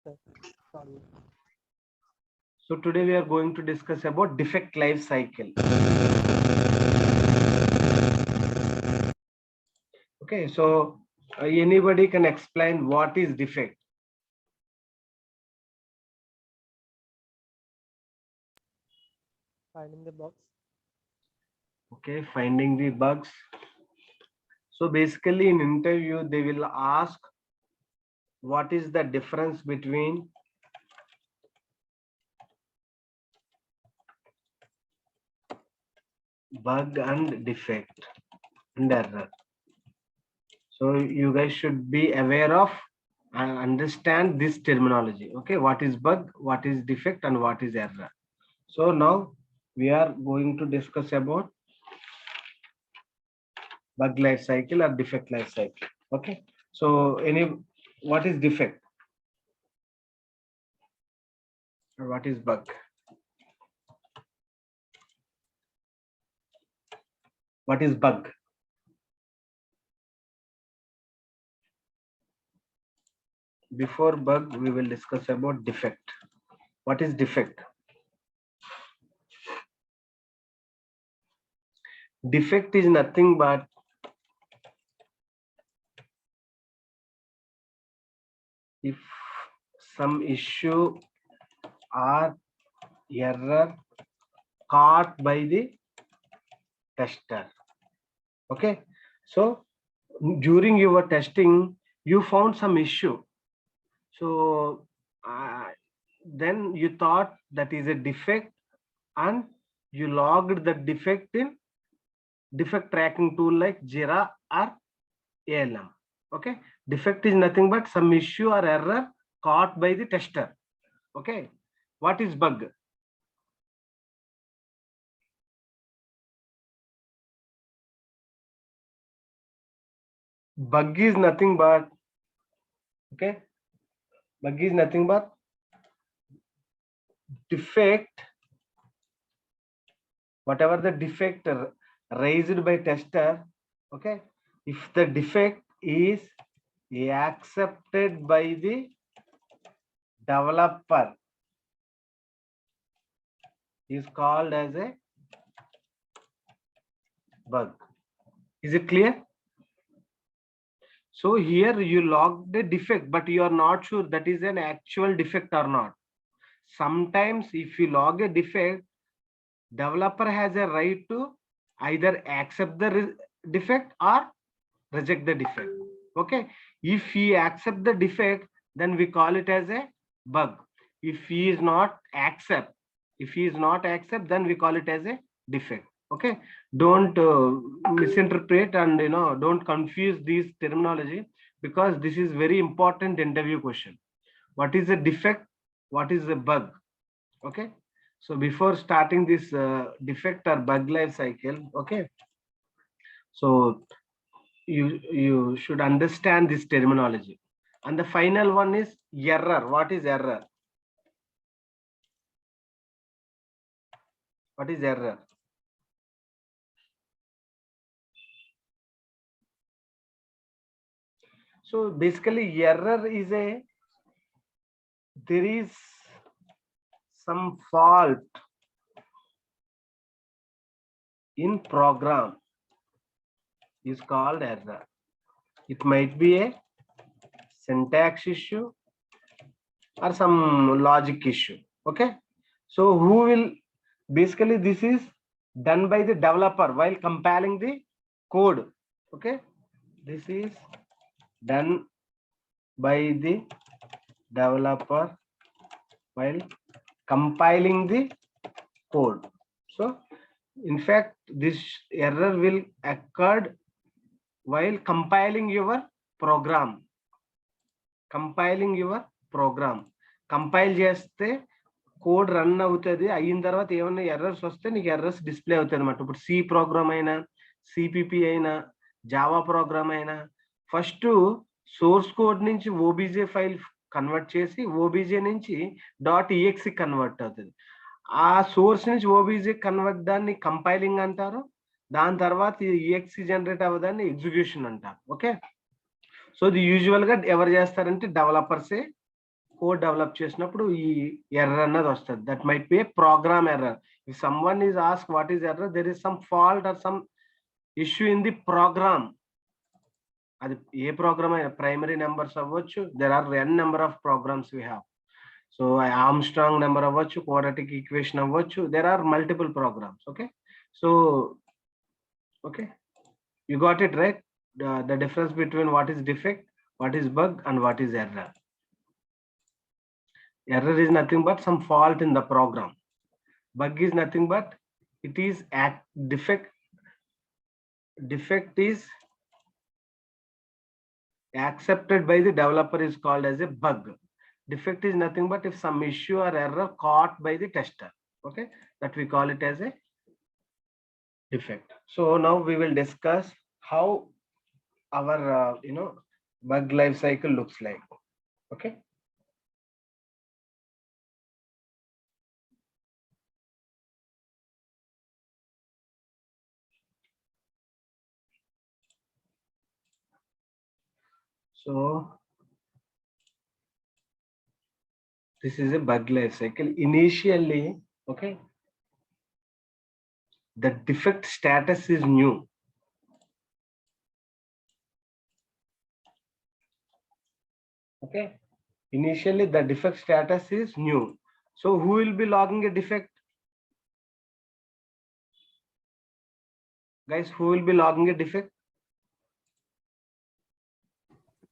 Sorry. So today we are going to discuss about defect life cycle. Okay, so anybody can explain what is defect? Finding the box. Okay, finding the bugs. So basically in interview they will ask what is the difference between bug and defect and error. So you guys should be aware of and understand this terminology. Okay, what is bug, what is defect, and what is error. So now we are going to discuss about bug life cycle or defect life cycle. Okay, so what is defect or what is bug? What is bug? Before bug, we will discuss about defect. What is defect? Defect is nothing but if some issue or error caught by the tester. Okay, so during your testing, you found some issue. So then you thought that is a defect and you logged the defect in defect tracking tool like Jira or ALM. Okay, defect is nothing but some issue or error caught by the tester. Okay, what is bug? Bug is nothing but bug is nothing but defect, whatever the defect raised by tester. Okay, if the defect is accepted by the developer, is called as a bug. Is it clear? So here you log the defect, but you are not sure that is an actual defect or not. Sometimes if you log a defect, developer has a right to either accept the defect or reject the defect. Okay, if he accept the defect, then we call it as a bug. If he is not accept, then we call it as a defect. Okay, don't misinterpret and don't confuse these terminology, because this is very important interview question. What is a defect, what is a bug? Okay, so before starting this defect or bug life cycle, okay, so you should understand this terminology. And the final one is error. What is error? What is error? So basically error is there is some fault in program, is called error. It might be a syntax issue or some logic issue. Okay, so who will, basically this is done by the developer while compiling the code. Okay, this is done by the developer while compiling the code. So in fact this error will occur while compiling your program. Compile చేస్తే code run అవుతుంది, అయిన తర్వాత ఏమైనా errors వస్తే నీకు errors display అవుతాయి అనమాట. ఇప్పుడు సి ప్రోగ్రామ్ అయినా, సిపిపి అయినా, జావా ప్రోగ్రామ్ అయినా ఫస్ట్ సోర్స్ కోడ్ నుంచి ఓబీజే ఫైల్ కన్వర్ట్ చేసి ఓబీజే నుంచి .exe కన్వర్ట్ అవుతుంది. ఆ సోర్స్ నుంచి ఓబీజే కన్వర్ట్ దాన్ని కంపైలింగ్ అంటారు. దాని తర్వాత ఈఎక్సి జనరేట్ అవ్వదాన్ని ఎగ్జిక్యూషన్ అంటారు. ఓకే, సో ఇది యూజువల్ గా ఎవరు చేస్తారంటే డెవలపర్సే కోడ్ డెవలప్ చేసినప్పుడు ఈ ఎర్రర్ అన్నది వస్తుంది. That might be a program error. If someone is ask what is error, there is some fault or some issue in the program. అది ఏ ప్రోగ్రామ్ అయినా ప్రైమరీ నెంబర్స్ అవ్వచ్చు, there are n number of programs we have. So Armstrong number అవ్వచ్చు, quadratic equation అవ్వచ్చు, there are multiple programs. Okay, so okay, you got it right. The difference between what is defect, what is bug, and what is error. Error is nothing but some fault in the program. Bug is nothing but it is defect. Defect is accepted by the developer is called as a bug. Defect is nothing but if some issue or error caught by the tester. Okay, that we call it as a defect. So now we will discuss how our bug life cycle looks like. Okay, so this is a bug life cycle. Initially, okay, the defect status is new. Okay, initially the defect status is new. So who will be logging a defect? Guys, who will be logging a defect?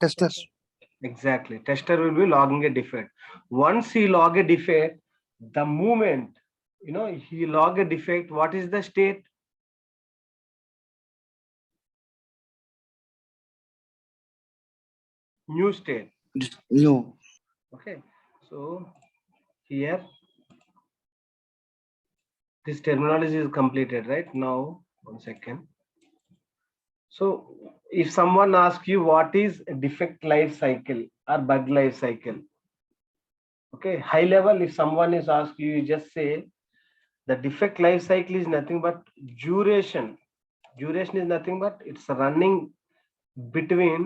Testers. Exactly, tester will be logging a defect. Once he log a defect, the moment he log a defect, what is the state? New state. New. Okay, so here this terminology is completed right now. 1 second. So if someone asks you what is defect life cycle or bug life cycle, okay, high level, if someone is asked you, you just say the defect life cycle is nothing but duration. Duration is nothing but it's running between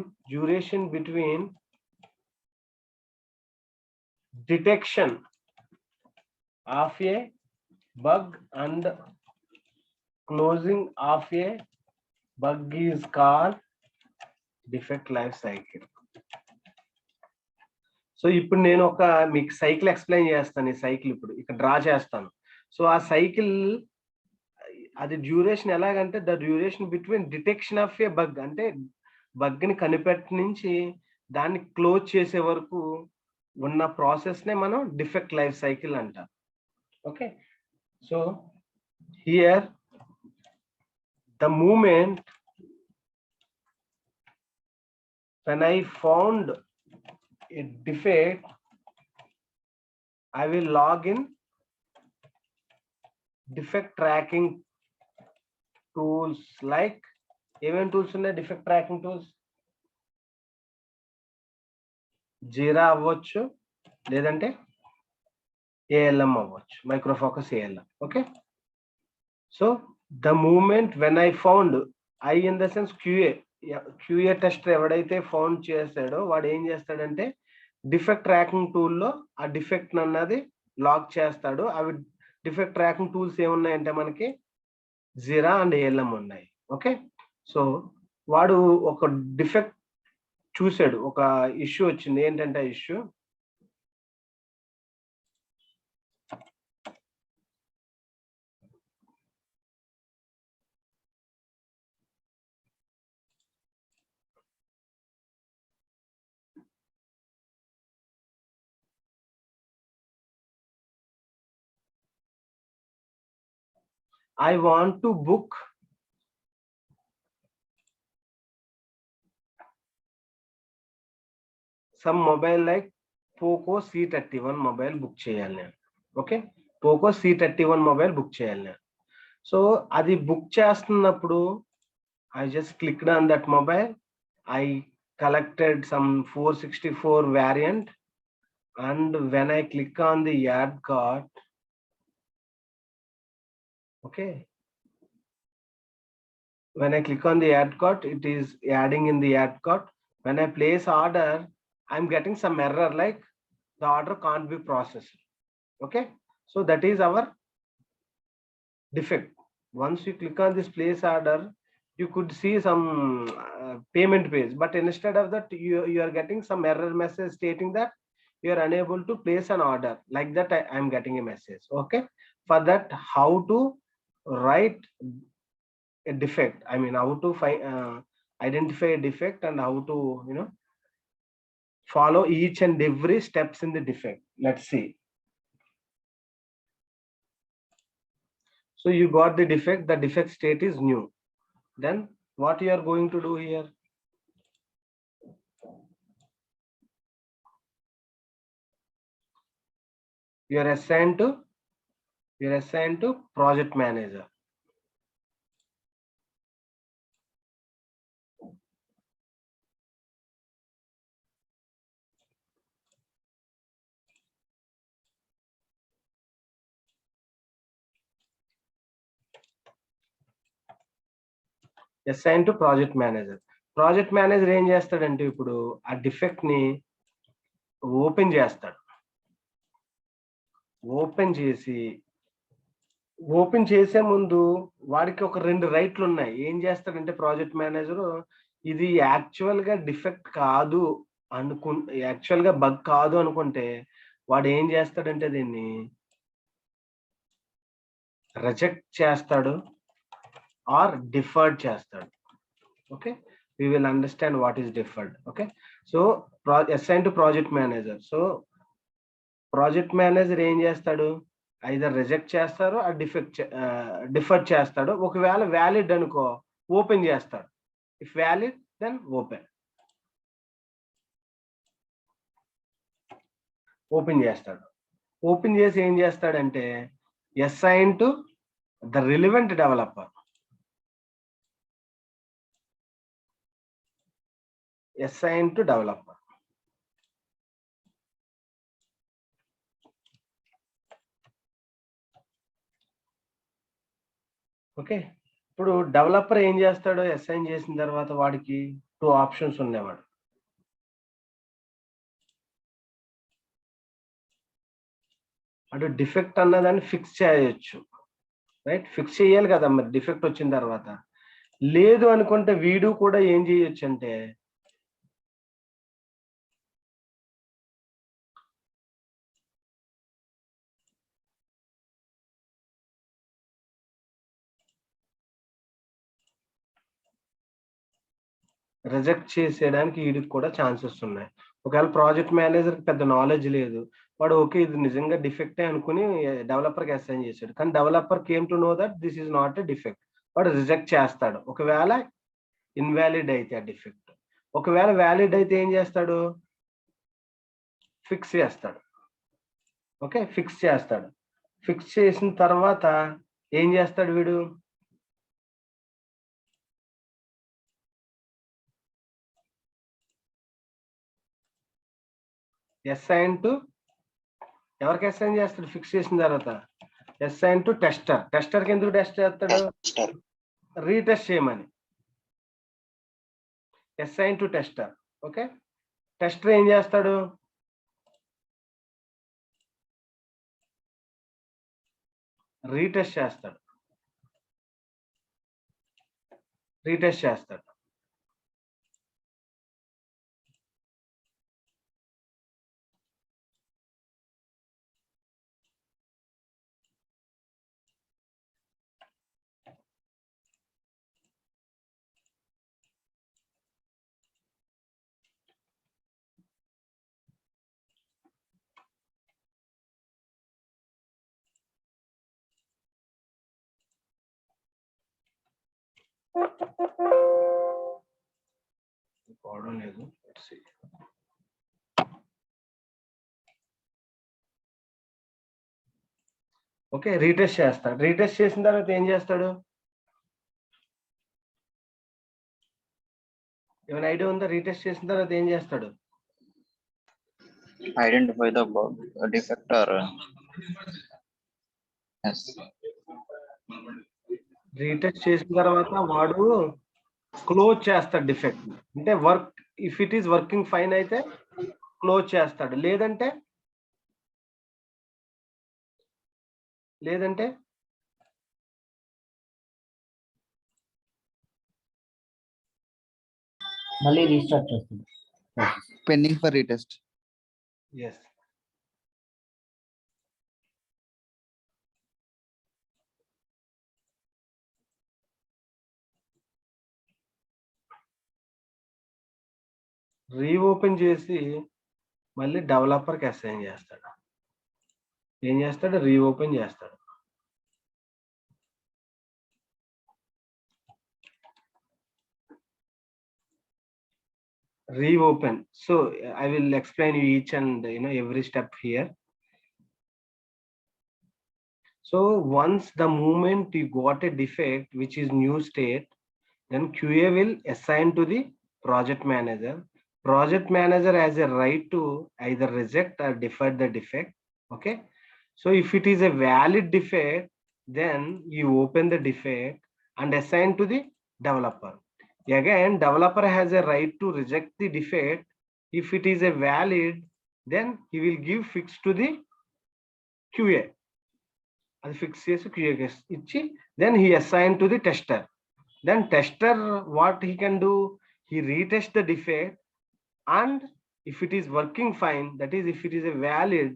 detection of a bug and closing of a bug is called defect life cycle. So ఇప్పుడు నేను ఒక మీకు cycle explain చేస్తాను. ఈ cycle ఇప్పుడు ఇక్కడ draw చేస్తాను. So ఆ సైకిల్ అది డ్యూరేషన్ ఎలాగంటే the duration between detection of A bug, అంటే బగ్ ని కనిపెట్టి నుంచి దాన్ని క్లోజ్ చేసే వరకు ఉన్న ప్రాసెస్ నే మనం డిఫెక్ట్ లైఫ్ సైకిల్ అంటాం. Okay, so here the moment when I found a defect, I will log in defect tracking tools. Like even tools ఉన్నాయి defect tracking tools. జీరా అవ్వచ్చు, లేదంటే ALM అవ్వచ్చు, Micro Focus ALM. Okay, so the moment when I found, I in the sense QA tester ఎవడైతే found చేస్తాడో వాడు ఏం చేస్తాడంటే defect tracking టూల్లో ఆ డిఫెక్ట్ అన్నది లాక్ చేస్తాడు. అవి డిఫెక్ట్ ట్రాకింగ్ టూల్స్ ఏమున్నాయంటే మనకి జీరా అండ్ ALM ఉన్నాయి. ఓకే, సో వాడు ఒక డిఫెక్ట్ చూసాడు, ఒక ఇష్యూ వచ్చింది. ఏంటంటే ఆ issue I want to book some mobile like Poco C31 mobile book చేయాలి నేను. Okay, Poco C31 mobile book చేయాలి నేను. సో అది బుక్ చేస్తున్నప్పుడు I just clicked on that mobile. I collected some 464 variant, and when I click on the add cart, okay, when I click on the add cart, it is adding in the add cart. When I place order, I'm getting some error like the order can't be processed. Okay, so that is our defect. Once you click on this place order, you could see some payment page, but instead of that, you are getting some error message stating that you are unable to place an order. Like that, I am getting a message. Okay, for that, how to write a defect? I mean, how to find identify a defect and how to follow each and every steps in the defect. Let's see. So you got the defect state is new. Then what you are going to do here? You are assigned to project manager. Assigned to project manager. Project manager ఏం చేస్తాడంటే ఇప్పుడు ఆ defect ని open చేస్తాడు. Open చేసే ముందు వాడికి ఒక 2 రైట్లు ఉన్నాయి. ఏం చేస్తాడంటే ప్రాజెక్ట్ మేనేజర్ ఇది యాక్చువల్ గా డిఫెక్ట్ కాదు యాక్చువల్ గా బగ్ కాదు అనుకుంటే వాడు ఏం చేస్తాడంటే దీన్ని రిజెక్ట్ చేస్తాడు ఆర్ డిఫర్డ్ చేస్తాడు. Okay, we will understand what is deferred. Okay, so assigned to project manager. So project manager ఏం చేస్తాడు? ఐదర్ రిజెక్ట్ చేస్తారు ఆ డిఫర్ చేస్తాడు. ఒకవేళ వ్యాలిడ్ అనుకో ఓపెన్ చేస్తాడు. ఇఫ్ వ్యాలిడ్ దెన్ ఓపెన్ చేస్తాడు. ఓపెన్ చేసి ఏం చేస్తాడంటే assign to the relevant developer. Assign to developer. Okay, ఇప్పుడు డెవలపర్ ఏం చేస్తాడో అసైన్ చేసిన తర్వాత వాడికి 2 ఆప్షన్స్ ఉండేవాడు. అటు డిఫెక్ట్ అన్నదాన్ని ఫిక్స్ చేయొచ్చు, రైట్? ఫిక్స్ చేయాలి కదా మరి డిఫెక్ట్ వచ్చిన తర్వాత. లేదు అనుకుంటే వీడు కూడా ఏం చేయొచ్చు అంటే రిజెక్ట్ చేసేయడానికి వీడికి కూడా ఛాన్సెస్ ఉన్నాయి. ఒకవేళ ప్రాజెక్ట్ మేనేజర్ కి పెద్ద నాలెడ్జ్ లేదు, వాడు ఓకే ఇది నిజంగా డిఫెక్టే అనుకుని డెవలపర్ కి అసైన్ చేశాడు. కానీ developer came to know that this is not a defect. వాడు రిజెక్ట్ చేస్తాడు ఒకవేళ ఇన్వాలిడ్ అయితే ఆ డిఫెక్ట్. ఒకవేళ వ్యాలిడ్ అయితే ఏం చేస్తాడు? ఫిక్స్ చేస్తాడు. ఓకే, ఫిక్స్ చేస్తాడు. ఫిక్స్ చేసిన తర్వాత ఏం చేస్తాడు వీడు? అసైన్ టు ఎవరికి అసైన్ చేస్తాడు? ఫిక్స్ చేసిన తర్వాత అసైన్ టు టెస్టర్. టెస్టర్ కి ఎందుకు టెస్ట్ చేస్తాడు? రీటెస్ట్ చేయమని. Assign to tester. Okay, tester ఏం చేస్తాడు? రీటెస్ట్ చేస్తాడు. పోవడం లేదు. ఓకే, రీటెస్ట్ చేస్తాడు. రీటెస్ట్ చేసిన తర్వాత ఏం చేస్తాడు? ఏమైనా ఐడియా ఉందా? రీటెస్ట్ చేసిన తర్వాత ఏం చేస్తాడు? Identify the defect or retest చేసిన తర్వాత వాడు క్లోజ్ చేస్తాడు డిఫెక్ట్. అంటే work if it is working fine అయితే క్లోజ్ చేస్తాడు, లేదంటే లేదంటే మళ్ళీ రీస్టార్ట్ చేస్తుంది. Pending for retest. yes. Reopen చేసి మళ్ళీ డెవలపర్కి అసైన్ చేస్తాడు. ఏం చేస్తాడు? రీఓపెన్ చేస్తాడు. Reopen. So I will explain you each and every step here. So once the moment you got a defect which is new state, then QA will assign to the project manager. Project manager has a right to either reject or defer the defect. Okay. So if it is a valid defect, then you open the defect and assign to the developer. Again, developer has a right to reject the defect. If it is a valid, then he will give fix to the QA. అది fix చేసి QA ఇచ్చి then he assign to the tester. Then tester, what he can do, he retest the defect, and if it is working fine, that is if it is a valid,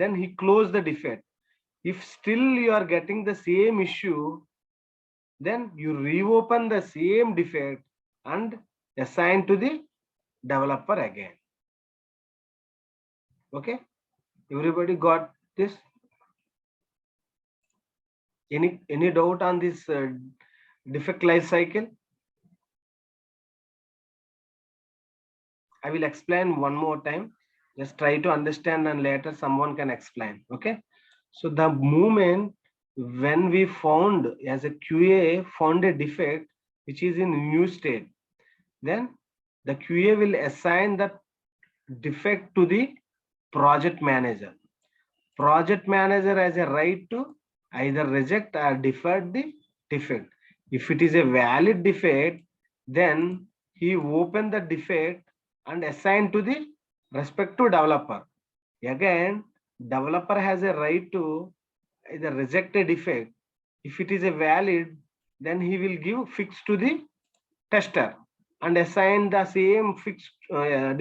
then he close the defect. If still you are getting the same issue, then you reopen the same defect and assign to the developer again. Okay, everybody got this? Any doubt on this defect life cycle? I will explain one more time. Just try to understand and later someone can explain. Okay, so the moment when we found, as a QA found a defect which is in new state, then the QA will assign that defect to the project manager. Project manager has a right to either reject or defer the defect. If it is a valid defect, then he open the defect and assign to the respective developer. Again, developer has a right to either reject a defect. If it is a valid, then he will give fix to the tester and assign the same fixed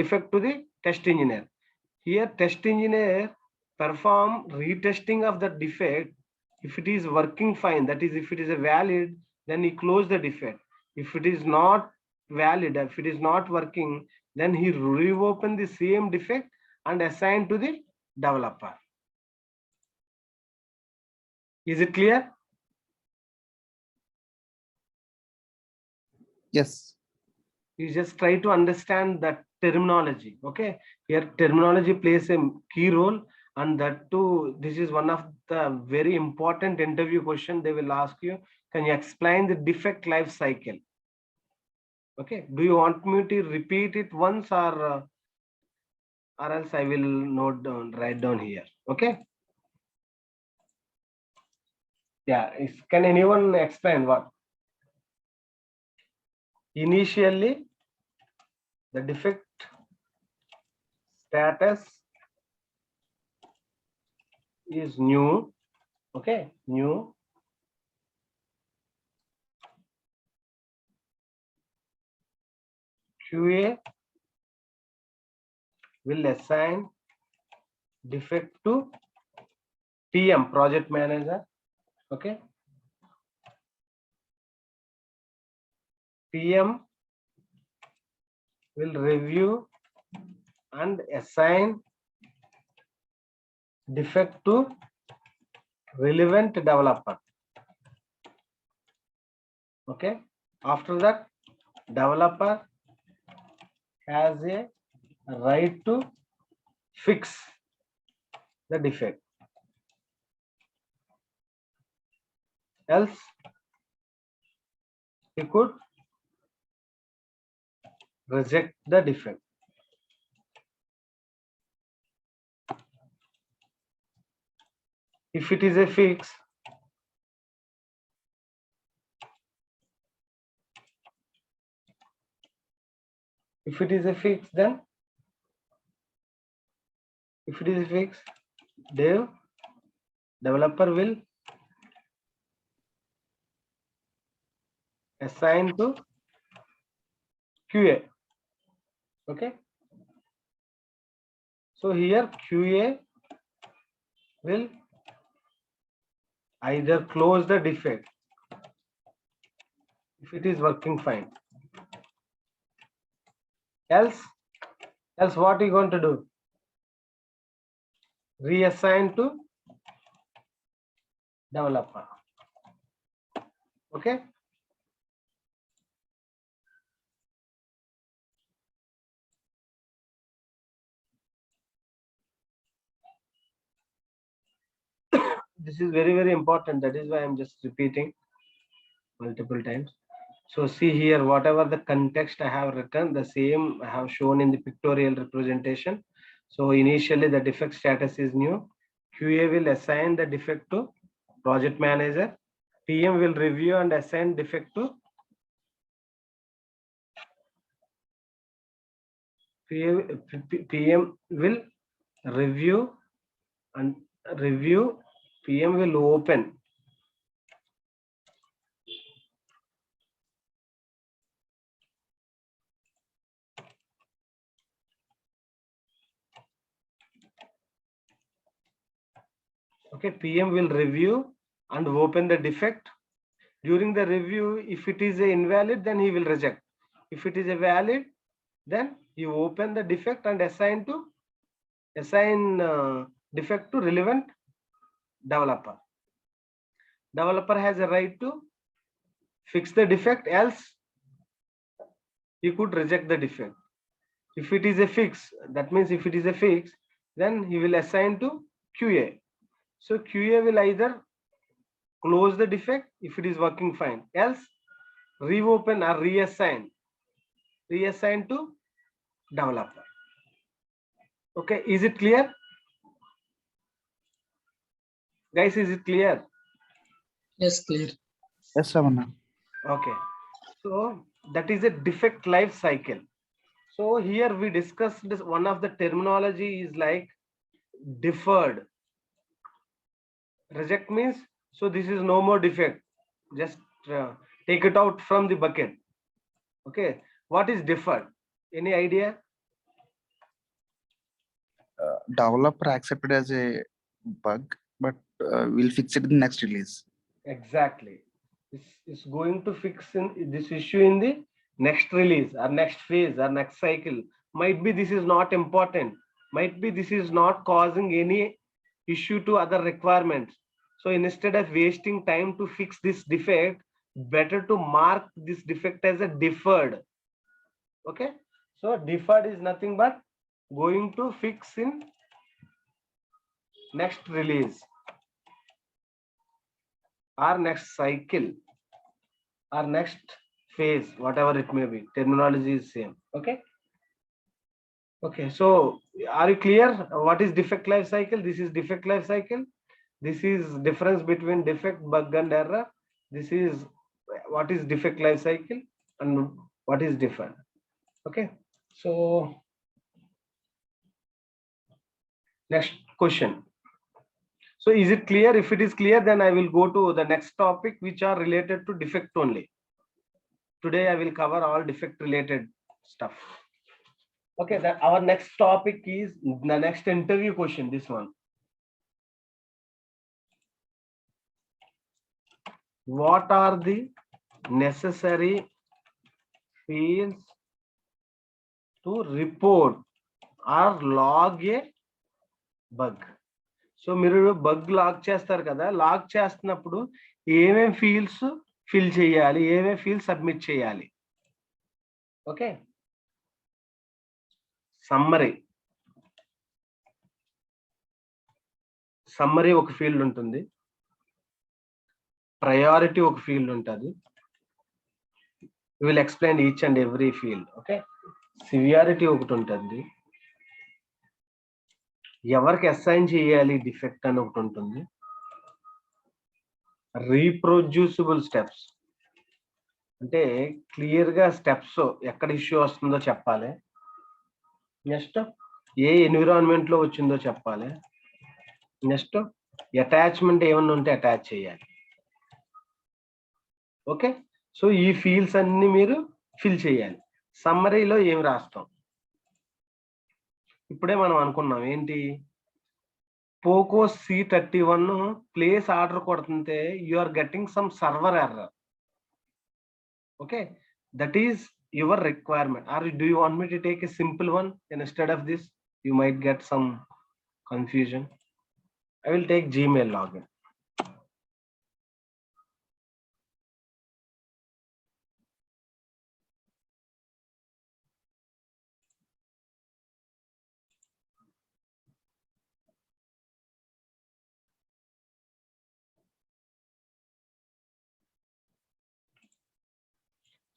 defect to the test engineer. Here test engineer perform retesting of the defect. If it is working fine, that is if it is a valid, then he close the defect. If it is not valid, if it is not working, then he reopen the same defect and assign to the developer. Is it clear? Yes. You just try to understand that terminology. Okay, here terminology plays a key role, and that too, this is one of the very important interview question. They will ask you, can you explain the defect life cycle? Okay, do you want me to repeat it once, or else I will write down here? Okay, yeah. Can anyone explain what initially the defect status is new? Okay, new. QA will assign defect to PM, project manager. Okay, PM will review and assign defect to relevant developer. Okay, after that, developer has a right to fix the defect. Else he could reject the defect. If it is a fix, then If it is fixed, developer will assign to QA. Okay. So here QA will either close the defect if it is working fine. Else what are you going to do? Reassign to developer. Okay. This is very, very important. That is why I'm just repeating multiple times. So see here, whatever the context I have written, the same I have shown in the pictorial representation. So initially the defect status is new. QA will assign the defect to project manager. PM will review and assign defect to PM will review and PM will open. Okay, PM will review and open the defect. During the review, if it is invalid, then he will reject. If it is a valid, then you open the defect and assign defect to relevant developer. Developer has a right to fix the defect, else he could reject the defect. If it is a fix, that means if it is a fix, then he will assign to QA. So QA will either close the defect if it is working fine, else reopen or reassign to developer. Okay, is it clear? Guys, is it clear? Yes, clear. Yes, Ramana. Okay, so that is a defect life cycle. So here we discussed this. One of the terminology is like deferred. Reject means, so this is no more defect, just take it out from the bucket. Okay, what is deferred? Any idea? Developer accepted as a bug, but we'll fix it in the next release. Exactly. This is going to fix in this issue in the next release or next phase or next cycle. Might be this is not important. Might be this is not causing any issue to other requirements. So instead of wasting time to fix this defect, better to mark this defect as a deferred. Okay. So deferred is nothing but going to fix in next release or next cycle or next phase, whatever it may be. Terminology is same. Okay. Okay, so are you clear? What is defect life cycle? This is defect life cycle. This is difference between defect, bug, and error. This is what is defect life cycle and what is different. Okay, so next question. So is it clear? If it is clear, then I will go to the next topic, which are related to defect only. Today I will cover all defect related stuff. Okay, our next topic is the next interview question, this one. What are the necessary fields to report or log a bug? So మీరు bug log చేస్తారు కదా, log చేస్తున్నప్పుడు ఏమేం fields fill చేయాలి, ఏమేం fields submit చేయాలి? Okay, summary ఒక field ఉంటుంది, ప్రయారిటీ ఒక ఫీల్డ్ ఉంటుంది. Will explain each and every field. Okay, severity ఒకటి ఉంటుంది, ఎవరికి అసైన్ చేయాలి డిఫెక్ట్ అని ఒకటి ఉంటుంది, రీప్రొడ్యూసిబుల్ స్టెప్స్ అంటే క్లియర్ గా స్టెప్స్ ఎక్కడ ఇష్యూ వస్తుందో చెప్పాలి. నెక్స్ట్ ఏ ఎన్విరాన్మెంట్ లో వచ్చిందో చెప్పాలి. నెక్స్ట్ అటాచ్మెంట్ ఏమన్నా ఉంటే అటాచ్ చేయాలి. ఓకే, సో ఈ ఫీల్డ్స్ అన్ని మీరు ఫిల్ చేయాలి. సమ్మరీలో ఏం రాస్తాం? ఇప్పుడే మనం అనుకున్నాం ఏంటి, పోకో C31 ప్లేస్ ఆర్డర్ కొడుతుంటే you are getting some server error. Okay, that is your requirement. Or do you want me to take a simple one instead of this? You might get some confusion. I will take Gmail login.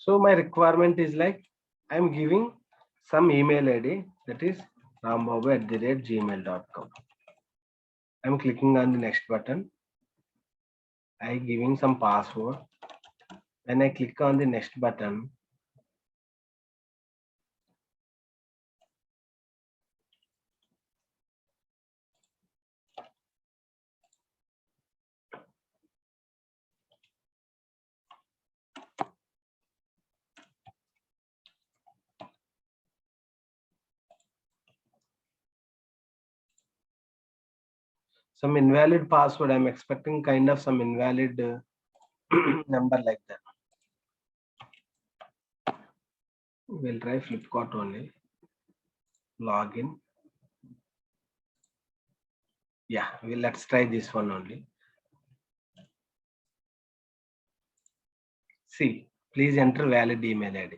So my requirement is like, I am giving some email ID, that is rambabu@gmail.com. I am clicking on the next button. I giving some password. When I click on the next button, some invalid password. I'm expecting kind of some invalid number like that. We'll try Flipkart only. Login. Yeah, let's try this one only. See, please enter valid email ID.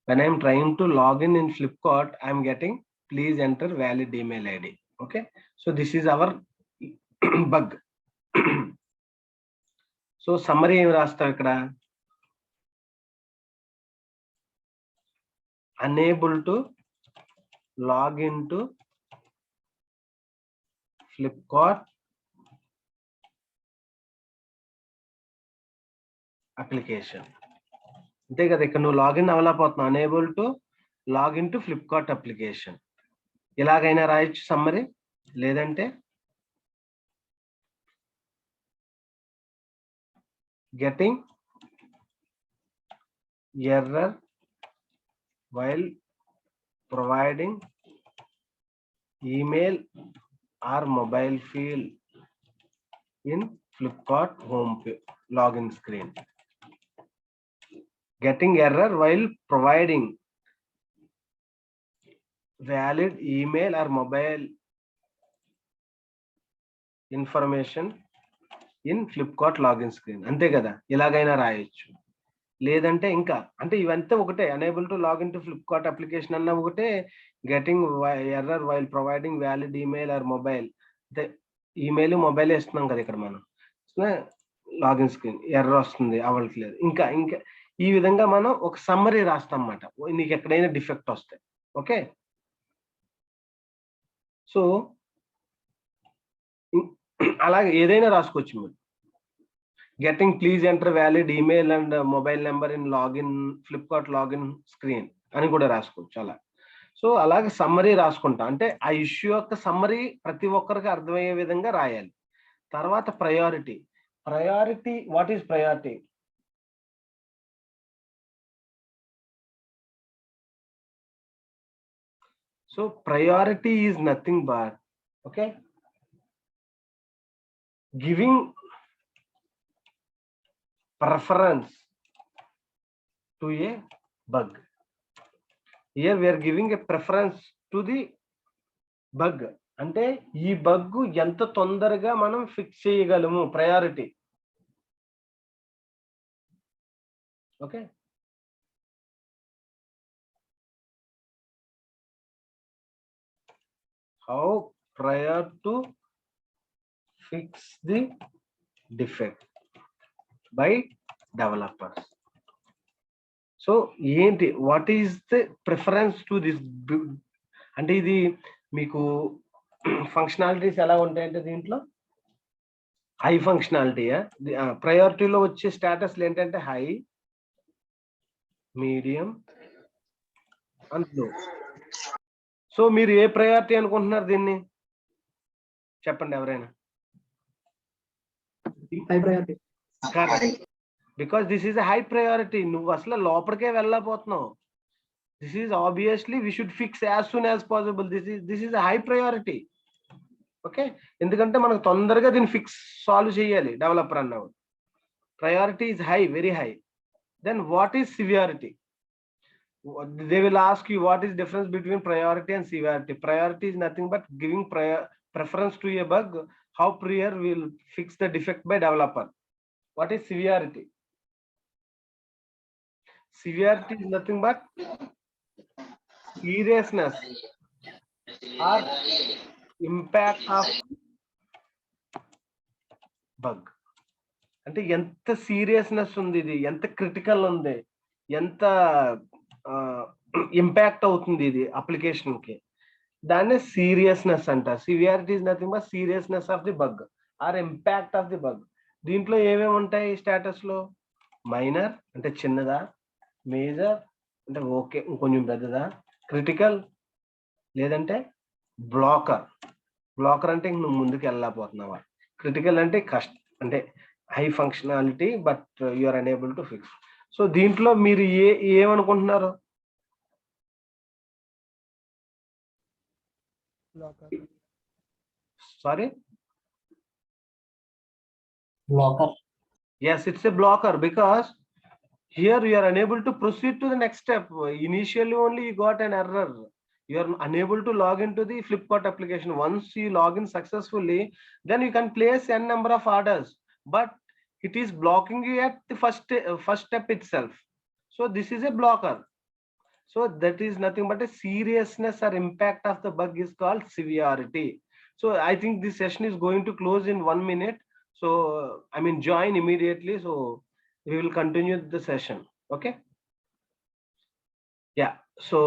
When I'm trying to log in Flipkart, I'm getting please enter valid email ID. Okay, so this is our bug. So summary em rastav ikkada, unable to log into Flipkart application. అంతే కదా, ఇక్కడ నువ్వు login అవ్వలేకపోతున్నావు. Unable to log in to Flipkart application. ఇలాగైనా రాయొచ్చు summary, లేదంటే getting error while providing email or mobile field in Flipkart home login screen. Getting error while providing valid email or mobile information in Flipkart login screen. అంతే కదా, ఇలాగైనా రాయొచ్చు. లేదంటే ఇంకా అంటే ఇవంతా ఒకటే, unable to log into Flipkart application అన్న ఒకటే, getting error while providing valid email or mobile, అంటే ఈమెయిల్ మొబైల్ వేస్తున్నాం కదా ఇక్కడ మనం, లాగిన్ స్క్రీన్ ఎర్రర్ వస్తుంది అవ్వట్లేదు. ఇంకా ఇంకా ఈ విధంగా మనం ఒక సమ్మరీ రాస్తాం అన్నమాట, నీకు ఎక్కడైనా డిఫెక్ట్ వస్తే. ఓకే, సో అలాగే ఏదైనా రాసుకోవచ్చు మీరు. Getting please enter valid email and mobile number in login Flipkart login screen అని కూడా రాసుకోవచ్చు అలా. సో అలాగే సమ్మరీ రాసుకుంటా, అంటే ఆ ఇష్యూ యొక్క సమ్మరీ ప్రతి ఒక్కరికి అర్థమయ్యే విధంగా రాయాలి. తర్వాత priority. What is priority? So priority is nothing but, okay, giving preference to a bug. Here we are giving a preference to the bug. అంటే ఈ బగ్ ఎంత తొందరగా మనం ఫిక్స్ చేయగలము, priority. Okay, how prior to fix the defect by developers. So ఏంటి, what is the preference to this? అంటే ఇది మీకు ఫంక్షనాలిటీస్ ఎలా ఉంటాయంటే దీంట్లో హై ఫంక్షనాలిటీయా, ప్రయారిటీలో వచ్చే స్టేటస్లు ఏంటంటే హై, మీడియం అండ్ లో. సో మీరు ఏ ప్రయారిటీ అనుకుంటున్నారు దీన్ని చెప్పండి ఎవరైనా. High priority. Because this is a high priority. నువ్వు అసలు లోపలికే వెళ్ళకపోతున్నావు. This is obviously we should fix as soon as possible. This is a high priority. Okay, ఎందుకంటే మనకు తొందరగా దీన్ని సాల్వ్ చేయాలి డెవలపర్ అన్నవాడు. Priority is high, very high. Then what is severity? They will ask you what is difference between priority and severity. Priority is nothing but giving preference to a bug. How prior will fix the defect by developer. What is severity? Severity is nothing but seriousness or impact of bug. అంటే ఎంత seriousness ఉంది, ఇది ఎంత critical ఉంది, ఎంత impact అవుతుంది ఇది application కి, దాన్ని సీరియస్నెస్ అంటారు. Severity is nothing but seriousness of the bug or impact of the bug. దీంట్లో ఏమేమి ఉంటాయి స్టేటస్ లో? మైనర్ అంటే చిన్నదా, మేజర్ అంటే ఓకే ఇంకొంచెం పెద్దదా, క్రిటికల్ లేదంటే బ్లాకర్. బ్లాకర్ అంటే ఇంక నువ్వు ముందుకు వెళ్ళకపోతున్నావా, క్రిటికల్ అంటే అంటే high functionality but you are unable to fix. So దీంట్లో మీరు ఏమనుకుంటున్నారు? Sorry, blocker. yes, it's a blocker because here you are unable to proceed to the next step. Initially only you got an error, you are unable to log into the Flipkart application. Once you log in successfully, then you can place n number of orders, but it is blocking you at the first step itself. So this is a blocker. So that is nothing but a seriousness or impact of the bug is called severity. So I think this session is going to close in 1 minute. So I mean join immediately. So we will continue the session. Okay. Yeah. So